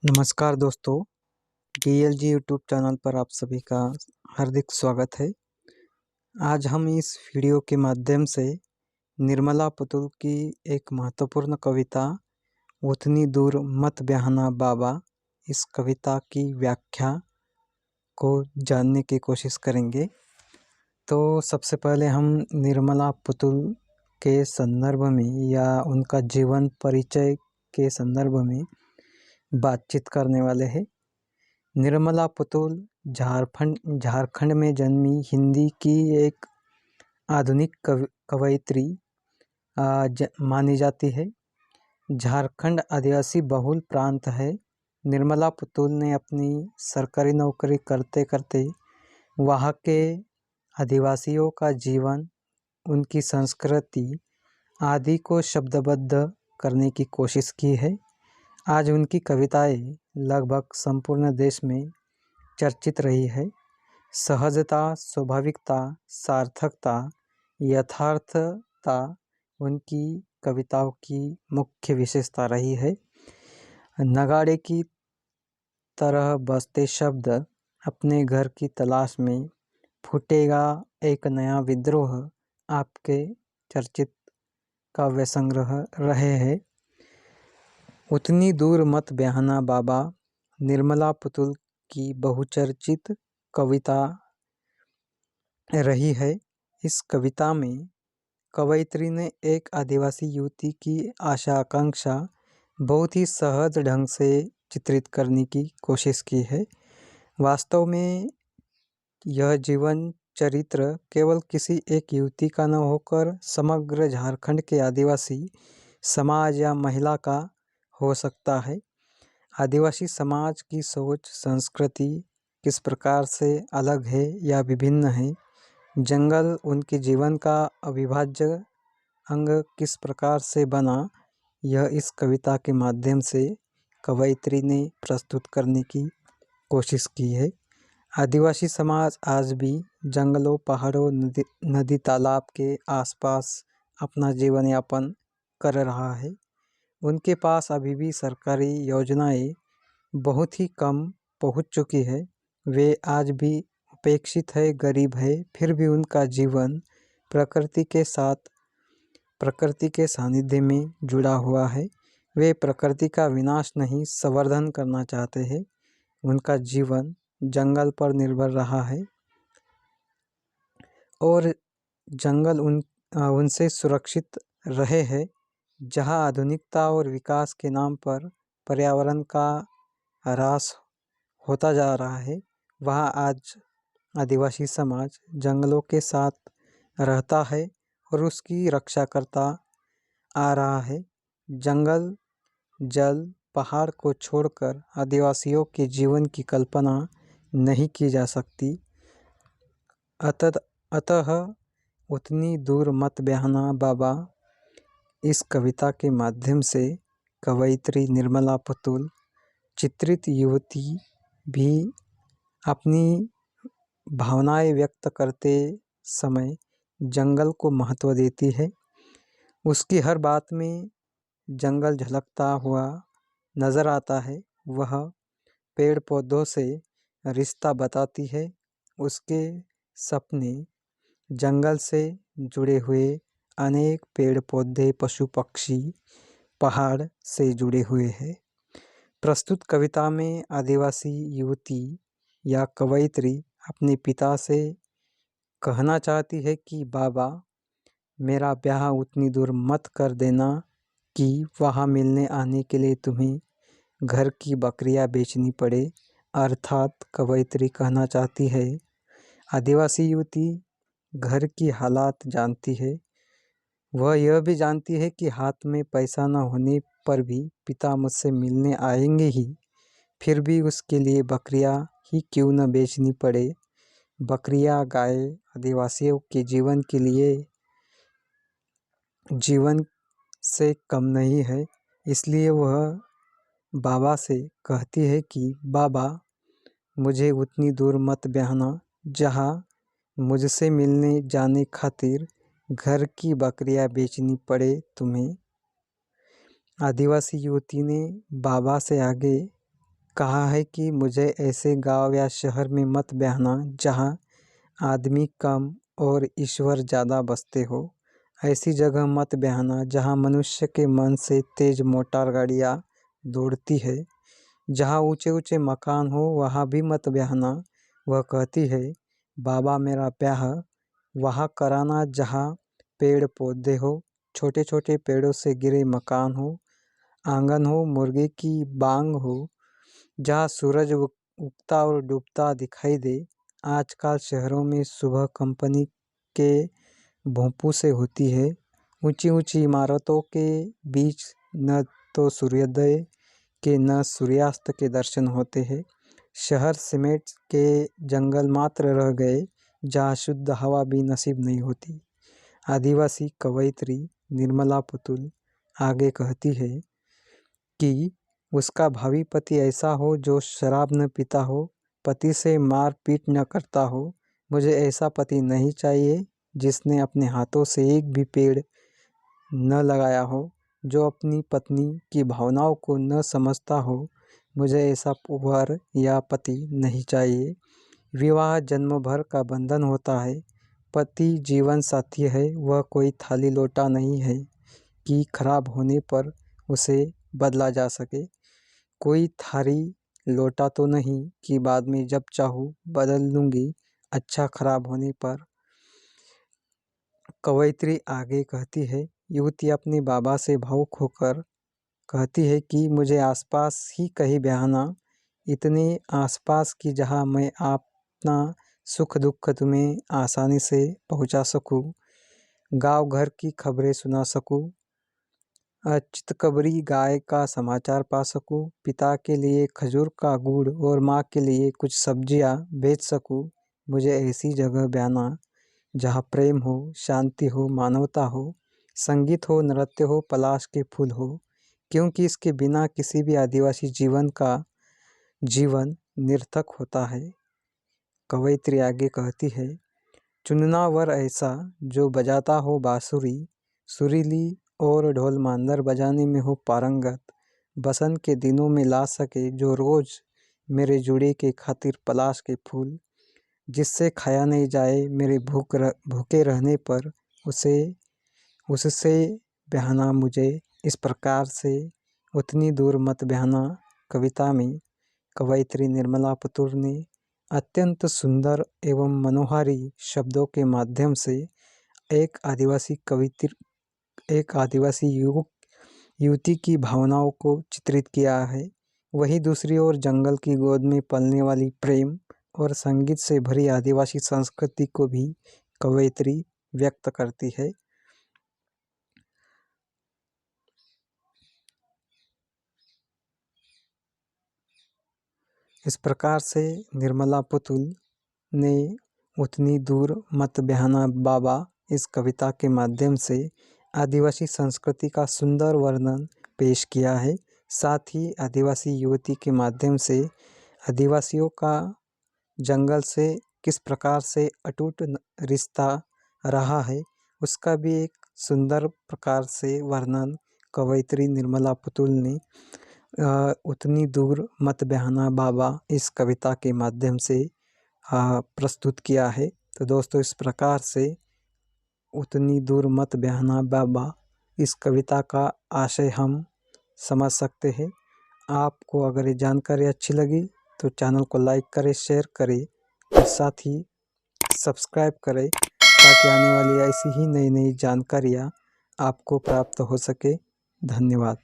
नमस्कार दोस्तों, DLG YouTube channel पर आप सभी का हार्दिक स्वागत है। आज हम इस वीडियो के माध्यम से निर्मला पुतुल की एक महत्वपूर्ण कविता उतनी दूर मत बयाना बाबा, इस कविता की व्याख्या को जानने की कोशिश करेंगे। तो सबसे पहले हम निर्मला पुतुल के संदर्भ में या उनका जीवन परिचय के संदर्भ में बातचीत करने वाले हैं। निर्मला पुतुल झारखंड में जन्मी हिंदी की एक आधुनिक कवयित्री मानी जाती है। झारखंड आदिवासी बहुल प्रांत है। निर्मला पुतुल ने अपनी सरकारी नौकरी करते करते वहाँ के आदिवासियों का जीवन, उनकी संस्कृति आदि को शब्दबद्ध करने की कोशिश की है। आज उनकी कविताएं लगभग संपूर्ण देश में चर्चित रही है। सहजता, स्वाभाविकता, सार्थकता, यथार्थता उनकी कविताओं की मुख्य विशेषता रही है। नगाड़े की तरह बजते शब्द, अपने घर की तलाश में, फूटेगा एक नया विद्रोह, आपके चर्चित काव्य संग्रह रहे हैं। उतनी दूर मत बयाना बाबा निर्मला पुतुल की बहुचर्चित कविता रही है। इस कविता में कवयित्री ने एक आदिवासी युवती की आशा आकांक्षा बहुत ही सहज ढंग से चित्रित करने की कोशिश की है। वास्तव में यह जीवन चरित्र केवल किसी एक युवती का न होकर समग्र झारखंड के आदिवासी समाज या महिला का हो सकता है। आदिवासी समाज की सोच, संस्कृति किस प्रकार से अलग है या विभिन्न है, जंगल उनके जीवन का अविभाज्य अंग किस प्रकार से बना, यह इस कविता के माध्यम से कवयित्री ने प्रस्तुत करने की कोशिश की है। आदिवासी समाज आज भी जंगलों, पहाड़ों, नदी तालाब के आसपास अपना जीवन यापन कर रहा है। उनके पास अभी भी सरकारी योजनाएं बहुत ही कम पहुंच चुकी है। वे आज भी उपेक्षित है, गरीब है, फिर भी उनका जीवन प्रकृति के साथ, प्रकृति के सानिध्य में जुड़ा हुआ है। वे प्रकृति का विनाश नहीं, संवर्धन करना चाहते हैं। उनका जीवन जंगल पर निर्भर रहा है और जंगल उनसे सुरक्षित रहे हैं। जहां आधुनिकता और विकास के नाम पर पर्यावरण का ह्रास होता जा रहा है, वहां आज आदिवासी समाज जंगलों के साथ रहता है और उसकी रक्षा करता आ रहा है। जंगल, जल, पहाड़ को छोड़कर आदिवासियों के जीवन की कल्पना नहीं की जा सकती। अतः उतनी दूर मत बयाना बाबा, इस कविता के माध्यम से कवयित्री निर्मला पुतुल चित्रित युवती भी अपनी भावनाएं व्यक्त करते समय जंगल को महत्व देती है। उसकी हर बात में जंगल झलकता हुआ नजर आता है। वह पेड़ पौधों से रिश्ता बताती है। उसके सपने जंगल से जुड़े हुए अनेक पेड़ पौधे, पशु पक्षी, पहाड़ से जुड़े हुए हैं। प्रस्तुत कविता में आदिवासी युवती या कवयित्री अपने पिता से कहना चाहती है कि बाबा, मेरा ब्याह उतनी दूर मत कर देना कि वहाँ मिलने आने के लिए तुम्हें घर की बकरियां बेचनी पड़े। अर्थात कवयित्री कहना चाहती है, आदिवासी युवती घर की हालात जानती है। वह यह भी जानती है कि हाथ में पैसा न होने पर भी पिता मुझसे मिलने आएंगे ही, फिर भी उसके लिए बकरियां ही क्यों न बेचनी पड़े। बकरियां, गाय आदिवासियों के जीवन के लिए जीवन से कम नहीं है। इसलिए वह बाबा से कहती है कि बाबा, मुझे उतनी दूर मत ब्याहना जहाँ मुझसे मिलने जाने खातिर घर की बकरियां बेचनी पड़े तुम्हें। आदिवासी युवती ने बाबा से आगे कहा है कि मुझे ऐसे गांव या शहर में मत ब्याहना जहां आदमी कम और ईश्वर ज़्यादा बसते हो। ऐसी जगह मत ब्याहना जहां मनुष्य के मन से तेज मोटर गाड़ियां दौड़ती है। जहां ऊंचे ऊंचे मकान हो वहां भी मत ब्याहना। वह कहती है, बाबा मेरा ब्याह वहां कराना जहां पेड़ पौधे हो, छोटे छोटे पेड़ों से गिरे मकान हो, आंगन हो, मुर्गे की बांग हो, जहाँ सूरज उगता और डूबता दिखाई दे। आजकल शहरों में सुबह कंपनी के भोंपू से होती है। ऊंची ऊंची इमारतों के बीच न तो सूर्योदय के न सूर्यास्त के दर्शन होते हैं। शहर सीमेंट के जंगल मात्र रह गए जहाँ शुद्ध हवा भी नसीब नहीं होती। आदिवासी कवयित्री निर्मला पुतुल आगे कहती है कि उसका भावी पति ऐसा हो जो शराब न पीता हो, पति से मार पीट न करता हो। मुझे ऐसा पति नहीं चाहिए जिसने अपने हाथों से एक भी पेड़ न लगाया हो, जो अपनी पत्नी की भावनाओं को न समझता हो। मुझे ऐसा वर या पति नहीं चाहिए। विवाह जन्म भर का बंधन होता है। पति जीवन साथी है, वह कोई थाली लोटा नहीं है कि खराब होने पर उसे बदला जा सके। कोई थाली लोटा तो नहीं कि बाद में जब चाहूँ बदल लूँगी अच्छा खराब होने पर। कवयित्री आगे कहती है, युवती अपने बाबा से भावुक होकर कहती है कि मुझे आसपास ही कहीं ब्याहना, इतने आसपास कि जहाँ मैं अपना सुख दुख तुम्हें आसानी से पहुँचा सकूँ, गांव घर की खबरें सुना सकूँ, चितकबरी गाय का समाचार पा सकूं, पिता के लिए खजूर का गुड़ और माँ के लिए कुछ सब्जियां बेच सकूं। मुझे ऐसी जगह ब्याहना जहाँ प्रेम हो, शांति हो, मानवता हो, संगीत हो, नृत्य हो, पलाश के फूल हो, क्योंकि इसके बिना किसी भी आदिवासी जीवन का जीवन निरर्थक होता है। कवयित्री आगे कहती है, चुनना वर ऐसा जो बजाता हो बांसुरी, सुरीली और ढोल मांदर बजाने में हो पारंगत, बसंत के दिनों में ला सके जो रोज मेरे जुड़े के खातिर पलाश के फूल, जिससे खाया नहीं जाए मेरे भूखे रहने पर उससे ब्याहना मुझे। इस प्रकार से उतनी दूर मत ब्याहना कविता में कवयित्री निर्मला पुतुल ने अत्यंत सुंदर एवं मनोहारी शब्दों के माध्यम से एक आदिवासी युवती की भावनाओं को चित्रित किया है। वहीं दूसरी ओर जंगल की गोद में पलने वाली प्रेम और संगीत से भरी आदिवासी संस्कृति को भी कवयित्री व्यक्त करती है। इस प्रकार से निर्मला पुतुल ने उतनी दूर मत ब्याहना बाबा इस कविता के माध्यम से आदिवासी संस्कृति का सुंदर वर्णन पेश किया है। साथ ही आदिवासी युवती के माध्यम से आदिवासियों का जंगल से किस प्रकार से अटूट रिश्ता रहा है उसका भी एक सुंदर प्रकार से वर्णन कवयित्री निर्मला पुतुल ने उतनी दूर मत ब्याहना बाबा इस कविता के माध्यम से प्रस्तुत किया है। तो दोस्तों, इस प्रकार से उतनी दूर मत ब्याहना बाबा इस कविता का आशय हम समझ सकते हैं। आपको अगर ये जानकारी अच्छी लगी तो चैनल को लाइक करें, शेयर करें और साथ ही सब्सक्राइब करें ताकि आने वाली ऐसी ही नई नई जानकारियाँ आपको प्राप्त हो सके। धन्यवाद।